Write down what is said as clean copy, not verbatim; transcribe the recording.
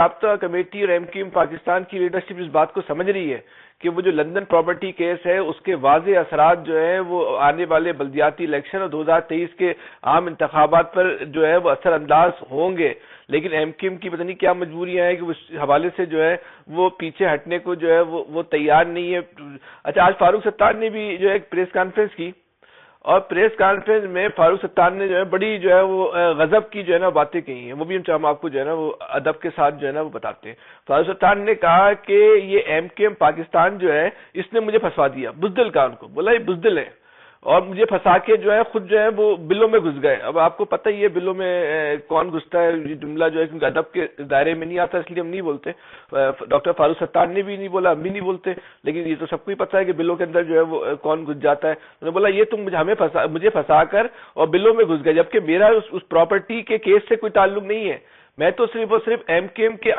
رابطہ کمیٹی اور M Q M Pakistan کی لیڈرشپ اس بات کو سمجھ رہی ہے کہ وہ جو لندن پراپرٹی کیس ہے اس کے واضح اثرات جو ہیں وہ آنے والے بلدیاتی الیکشن اور 2023 کے عام انتخابات پر جو ہے وہ اثر انداز ہوں گے، لیکن ایم کیو ایم کی پتہ نہیں کیا مجبوریاں ہیں کہ اس حوالے سے جو ہے وہ پیچھے ہٹنے کو جو ہے وہ تیار نہیں ہے۔ اچھا، آج فاروق ستار نے بھی جو ہے ایک پریس کانفرنس کی، اور پریس کانفرنس میں فاروق ستار نے جو ہے بڑی جو ہے وہ غضب کی جو ہے نا باتیں کہی ہیں، وہ بھی ہم آپ کو جو ہے نا وہ ادب کے ساتھ جو ہے نا وہ بتاتے ہیں۔ فاروق ستار نے کہا کہ یہ ایم کیو ایم پاکستان جو ہے اس نے مجھے پھنسوا دیا، بزدل کا ان کو بولا یہ بزدل ہے، اور مجھے پھنسا کے جو ہے خود جو ہے وہ بلوں میں گھس گئے۔ اب آپ کو پتہ ہی ہے بلوں میں کون گھستا ہے، یہ جملہ جو ہے کیونکہ ادب کے دائرے میں نہیں آتا اس لیے ہم نہیں بولتے، ڈاکٹر فاروق ستار نے بھی نہیں بولا، ہم بھی نہیں بولتے، لیکن یہ تو سب کو ہی پتہ ہے کہ بلوں کے اندر جو ہے وہ کون گھس جاتا ہے۔ انہوں نے بولا یہ تم مجھے پھنسا کر اور بلوں میں گھس گئے، جبکہ میرا اس پراپرٹی کے کیس سے کوئی تعلق نہیں ہے، میں تو صرف اور صرف ایم کیو ایم کے